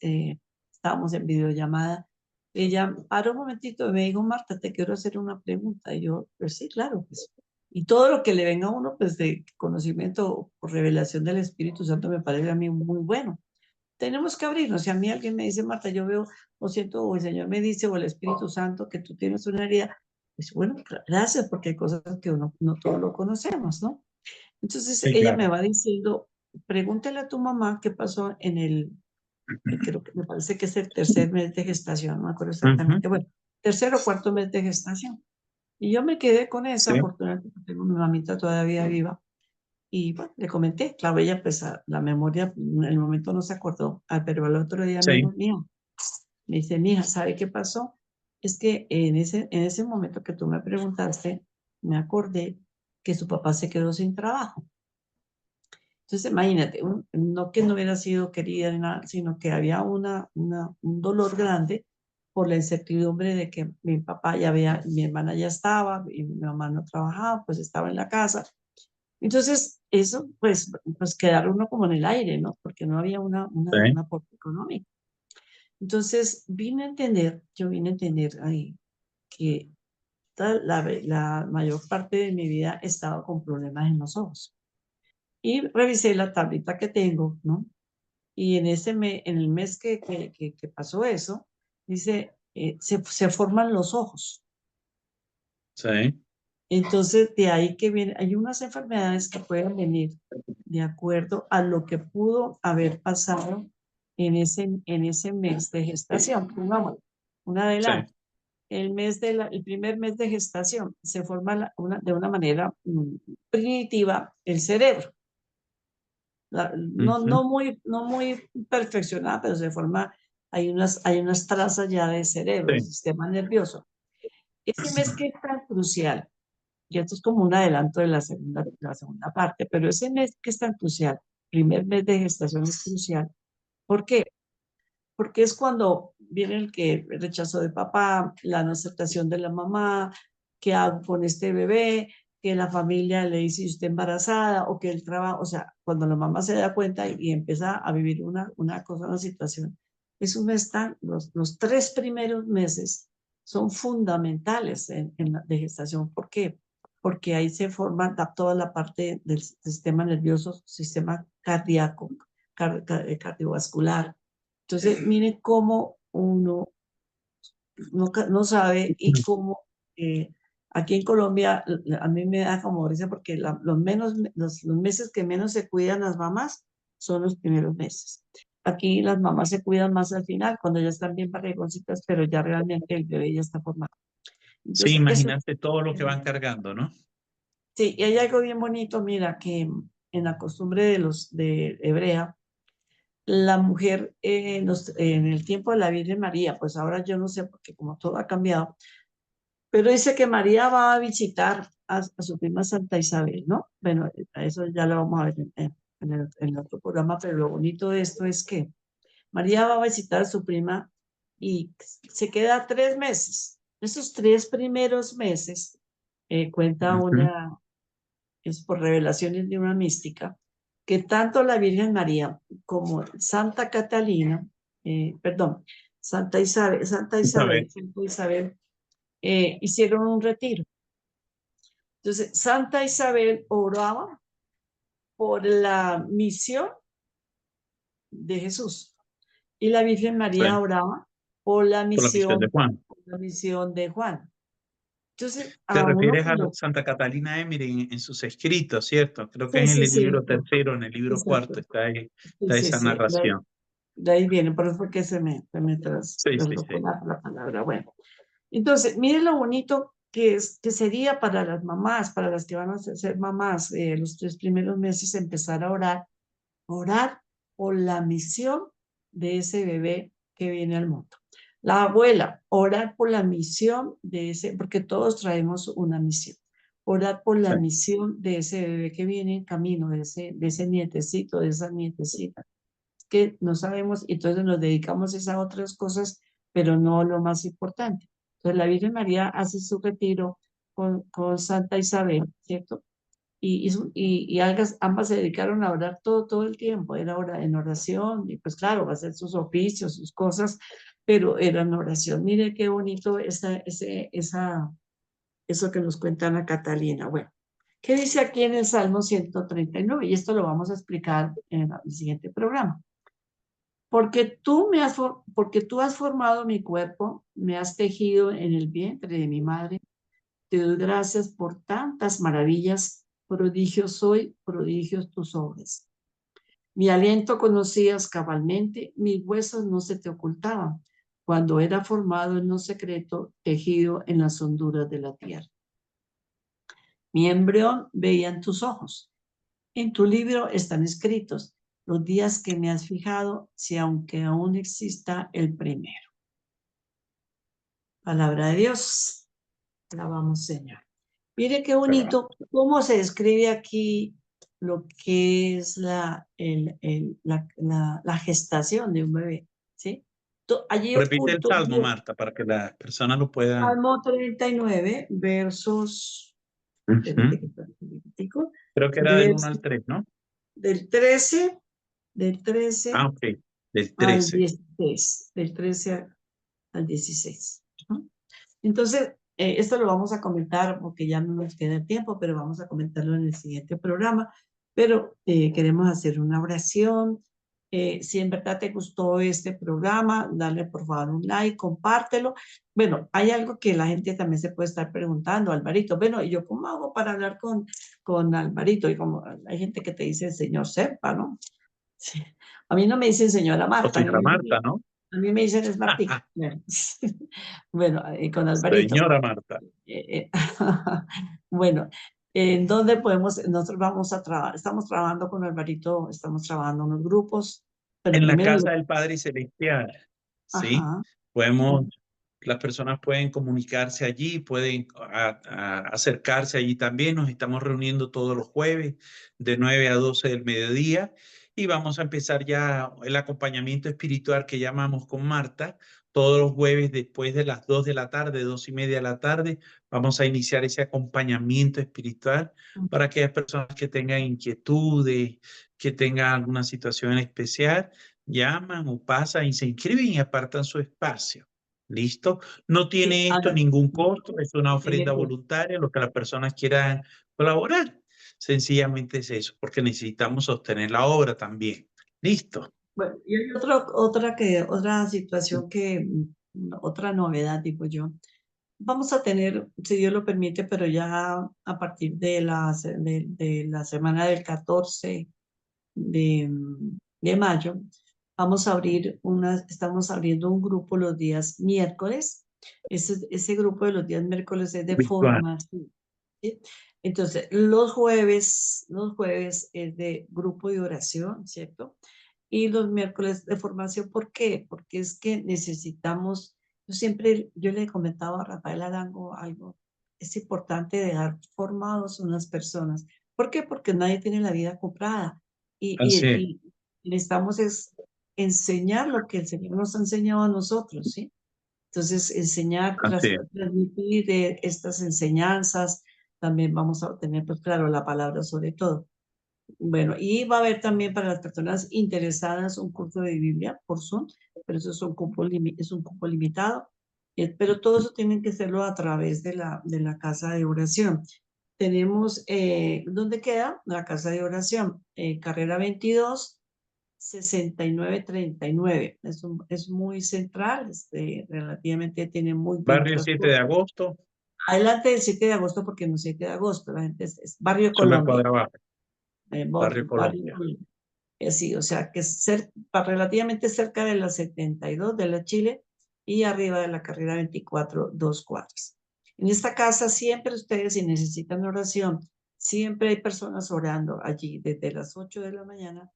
estábamos en videollamada. Ella paró un momentito y me dijo, Marta, te quiero hacer una pregunta. Y yo, pues sí, claro, pues. Y todo lo que le venga a uno, pues de conocimiento o revelación del Espíritu Santo me parece a mí muy bueno. Tenemos que abrirnos. Si a mí alguien me dice, Marta, yo veo, o siento, o el Señor me dice, o el Espíritu Santo, que tú tienes una herida, pues bueno, gracias, porque hay cosas que uno no todo lo conocemos, ¿no? Entonces sí, ella me claro. va diciendo pregúntale a tu mamá qué pasó en creo que me parece que es el tercer mes de gestación, no me acuerdo Ujú. exactamente, bueno, tercer o cuarto mes de gestación. Y yo me quedé con eso, Sí, afortunadamente tengo mi mamita todavía viva. Y bueno, le comenté, claro, ella pues la memoria en el momento no se acordó, pero al otro día me sí, dijo, me dice, mija, ¿sabe qué pasó? Es que en ese momento que tú me preguntaste, me acordé que su papá se quedó sin trabajo. Entonces, imagínate, no que no hubiera sido querida ni nada, sino que había un dolor grande por la incertidumbre de que mi papá ya había, mi hermana ya estaba, y mi mamá no trabajaba, pues estaba en la casa. Entonces, eso, pues quedar uno como en el aire, ¿no? Porque no había un sí. aporte económico. Entonces, yo vine a entender ahí que la mayor parte de mi vida he estado con problemas en los ojos. Y revisé la tablita que tengo, ¿no? Y en el mes que pasó eso, dice, se forman los ojos. Sí, Entonces, de ahí que viene, hay unas enfermedades que pueden venir de acuerdo a lo que pudo haber pasado en ese mes de gestación. Pongamos un sí. adelanto. El primer mes de gestación se forma de una manera primitiva el cerebro. Ujú. No muy perfeccionada, pero se forma, hay unas trazas ya de cerebro, el Sí. sistema nervioso. Ese mes que es tan crucial, y esto es como un adelanto de la segunda parte, pero ese mes que es tan crucial, primer mes de gestación es crucial. ¿Por qué? Porque es cuando viene el rechazo de papá, la no aceptación de la mamá, qué hago con este bebé, que la familia le dice si usted embarazada o que el trabajo, o sea, cuando la mamá se da cuenta y empieza a vivir una cosa, una situación, es un mes los 3 primeros meses son fundamentales de gestación. ¿Por qué? Porque ahí se forma toda la parte del sistema nervioso, sistema cardíaco, cardiovascular. Entonces, miren cómo uno no sabe y cómo aquí en Colombia a mí me da como risa porque los meses que menos se cuidan las mamás son los primeros meses. Aquí las mamás se cuidan más al final, cuando ya están bien barrigoncitas, pero ya realmente el bebé ya está formado. Sí, Entonces, eso, imagínate todo lo que van cargando, ¿no? sí, y hay algo bien bonito, mira, que en la costumbre de hebrea, la mujer en el tiempo de la Virgen María, pues ahora yo no sé porque como todo ha cambiado, pero dice que María va a visitar a su prima Santa Isabel, ¿no? Bueno, a eso ya lo vamos a ver en el otro programa, pero lo bonito de esto es que María va a visitar a su prima y se queda 3 meses. Esos 3 primeros meses, cuenta Ujú. es por revelaciones de una mística, que tanto la Virgen María como Santa Catalina, perdón, ¿Sabes? Santa Isabel, hicieron un retiro. Entonces, Santa Isabel oraba por la misión de Jesús y la Virgen María Sí, oraba por la misión de Juan. por la misión de Juan. Entonces, Te a uno refieres a como, Santa Catalina Emmer en sus escritos, ¿cierto? Creo que sí, es en sí, el sí, libro tercero, en el libro cuarto, exacto, está ahí, sí, está sí, esa sí, narración. de ahí viene, por eso fue que se me Sí, sí, trasladó sí. la palabra. Bueno, entonces, miren lo bonito que sería para las mamás, para las que van a ser mamás, los 3 primeros meses, empezar orar por la misión de ese bebé que viene al mundo. La abuela, orar por la misión de ese, porque todos traemos una misión. Orar por la Sí. misión de ese bebé que viene en camino, de ese nietecito, de esa nietecita que no sabemos y entonces nos dedicamos a otras cosas, pero no lo más importante. Entonces la Virgen María hace su retiro con Santa Isabel, ¿cierto? Y ambas se dedicaron a orar todo el tiempo, era en oración, y pues claro, va a hacer sus oficios, sus cosas, pero era en oración. Mire qué bonito eso que nos cuenta Ana Catalina. Bueno, ¿qué dice aquí en el Salmo 139? Y esto lo vamos a explicar en el siguiente programa. Porque tú has formado mi cuerpo, me has tejido en el vientre de mi madre. Te doy gracias por tantas maravillas. Prodigios soy, prodigios tus obras. Mi aliento conocías cabalmente, mis huesos no se te ocultaban, cuando era formado en lo secreto, tejido en las honduras de la tierra. Mi embrión veían tus ojos. En tu libro están escritos los días que me has fijado, si aunque aún exista el primero. Palabra de Dios. Alabamos, Señor. Mire qué bonito cómo se describe aquí lo que es la gestación de un bebé, ¿sí? Allí Repite el oculto salmo, Dios. Marta, para que las personas lo puedan. Salmo 39, versos, espérate Ujú. que está un poquitico, Creo que era del 1 verso al 3, ¿no? del 13, del Ah, 13 ok. Del al 13. 16, del 13 al 16. ¿No? Entonces, esto lo vamos a comentar porque ya no nos queda tiempo, pero vamos a comentarlo en el siguiente programa. Pero queremos hacer una oración. Si en verdad te gustó este programa, dale por favor un like, compártelo. Bueno, hay algo que la gente también se puede estar preguntando, Alvarito. Bueno, ¿y yo cómo hago para hablar con Alvarito? Y como hay gente que te dice señor Serpa, ¿no? Sí. A mí no me dicen señora O Marta, señora Marta, ¿no? a mí me dicen es Martica. Bueno, con Alvarito. Señora Marta. Eh, eh, bueno, ¿en dónde podemos? Nosotros vamos a trabajar, estamos trabajando con Alvarito, estamos trabajando en los grupos, pero En la primero, casa del Padre Celestial, ¿sí? ajá, Podemos, las personas pueden comunicarse allí, pueden acercarse allí también. Nos estamos reuniendo todos los jueves de 9 a 12 del mediodía y vamos a empezar ya el acompañamiento espiritual que llamamos con Marta. Todos los jueves después de las 2 de la tarde, 2:30 de la tarde, vamos a iniciar ese acompañamiento espiritual para aquellas personas que tengan inquietudes, que tengan alguna situación especial, llaman o pasan y se inscriben y apartan su espacio. ¿Listo? No sí, tiene esto Ana, ningún costo, es una no tiene ofrenda voluntaria, lo que las personas quieran colaborar. Sencillamente es eso, porque necesitamos sostener la obra también. ¿Listo? bueno, y hay otra situación que, otra novedad, digo yo. Vamos a tener, si Dios lo permite, pero ya a partir de la semana del 14 de mayo, estamos abriendo un grupo los días miércoles. Ese grupo de los días miércoles es de Virtual. formación, ¿sí? Entonces, los jueves es de grupo de oración, ¿cierto? Y los miércoles de formación, ¿por qué? Porque es que necesitamos, yo le he comentado a Rafael Arango algo, es importante dejar formados unas personas. ¿Por qué? Porque nadie tiene la vida comprada y, Así es, y, y necesitamos es enseñar lo que el Señor nos ha enseñado a nosotros, ¿sí? Entonces, enseñar, así es. transmitir estas enseñanzas, también vamos a tener, pues claro, la palabra sobre todo. Bueno, y va a haber también para las personas interesadas un curso de Biblia por Zoom, pero eso es es un cupo limitado. Pero todo eso tienen que hacerlo a través de la casa de oración. Tenemos, ¿dónde queda? La casa de oración, carrera 22, 6939. Es muy central, relativamente tiene muy buen Barrio 7 de transporte. agosto, Adelante del 7 de agosto, porque no 7 de agosto, la gente es Barrio es una Colombia. cuadra abajo, Barrio Barrio Colombia. Colombia. Sí, o sea, que es relativamente cerca de la 72 de la Chile y arriba de la carrera 24, 2 cuadras. En esta casa siempre ustedes, si necesitan oración, siempre hay personas orando allí desde las 8 de la mañana,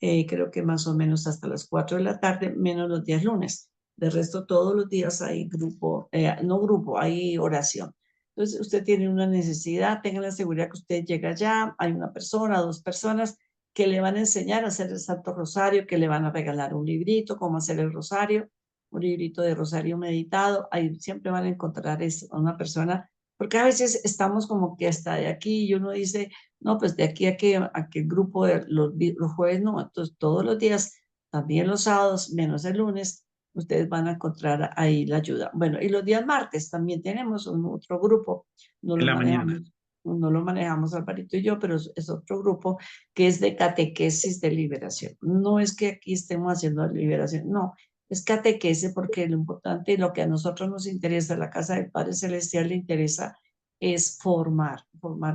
creo que más o menos hasta las 4 de la tarde, menos los días lunes. De resto, todos los días hay grupo, no grupo, hay oración. Entonces, usted tiene una necesidad, tenga la seguridad que usted llega allá, hay una persona, dos personas que le van a enseñar a hacer el Santo Rosario, que le van a regalar un librito, cómo hacer el rosario, un librito de rosario meditado. Ahí siempre van a encontrar a una persona, porque a veces estamos como que hasta de aquí y uno dice, no, pues de aquí a que el grupo de los jueves no, entonces todos los días, también los sábados, menos el lunes, ustedes van a encontrar ahí la ayuda. Bueno, y los días martes también tenemos otro grupo, no En lo la mañana. manejamos, no lo manejamos Alvarito y yo, pero es otro grupo que es de catequesis de liberación. No es que aquí estemos haciendo liberación, no, es catequesis porque lo importante y lo que a nosotros nos interesa, la Casa del Padre Celestial le interesa es formar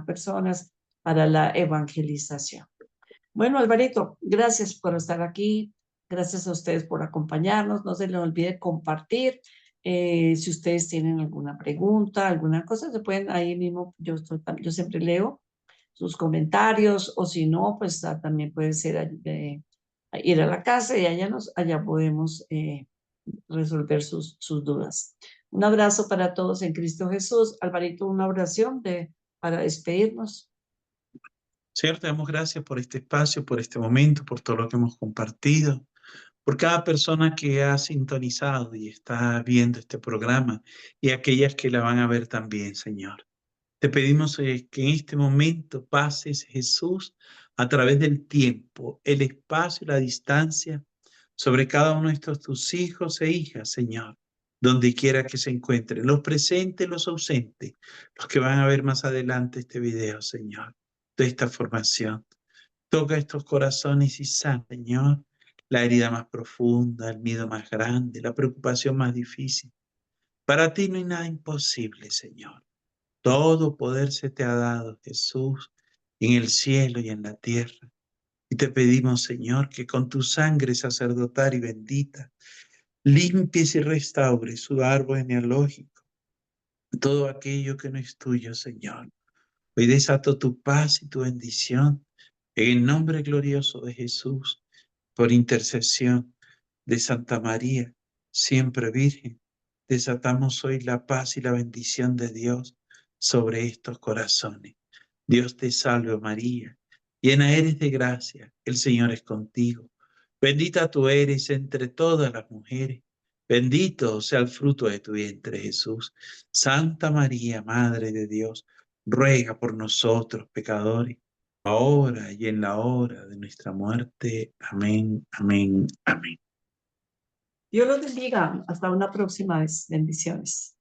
personas para la evangelización. Bueno, Alvarito, gracias por estar aquí. Gracias a ustedes por acompañarnos. No se les olvide compartir. Si ustedes tienen alguna pregunta, alguna cosa, se pueden ahí mismo. Yo siempre leo sus comentarios, o si no, pues también puede ser ir a la casa y allá podemos resolver sus dudas. Un abrazo para todos en Cristo Jesús. Alvarito, una oración para despedirnos. Señor, te damos gracias por este espacio, por este momento, por todo lo que hemos compartido, por cada persona que ha sintonizado y está viendo este programa y aquellas que la van a ver también, Señor. Te pedimos que en este momento pases, Jesús, a través del tiempo, el espacio y la distancia sobre cada uno de estos tus hijos e hijas, Señor, donde quiera que se encuentren, los presentes, los ausentes, los que van a ver más adelante este video, Señor, de esta formación. Toca estos corazones y sana, Señor, la herida más profunda, el miedo más grande, la preocupación más difícil. Para ti no hay nada imposible, Señor. Todo poder se te ha dado, Jesús, en el cielo y en la tierra. Y te pedimos, Señor, que con tu sangre sacerdotal y bendita, limpies y restaures su árbol genealógico, todo aquello que no es tuyo, Señor. Hoy desato tu paz y tu bendición en el nombre glorioso de Jesús, por intercesión de Santa María, siempre Virgen. Desatamos hoy la paz y la bendición de Dios sobre estos corazones. Dios te salve María, llena eres de gracia, el Señor es contigo. Bendita tú eres entre todas las mujeres, bendito sea el fruto de tu vientre Jesús. Santa María, Madre de Dios, ruega por nosotros pecadores, ahora y en la hora de nuestra muerte. Amén, amén, amén. Dios los bendiga. Hasta una próxima vez. Bendiciones.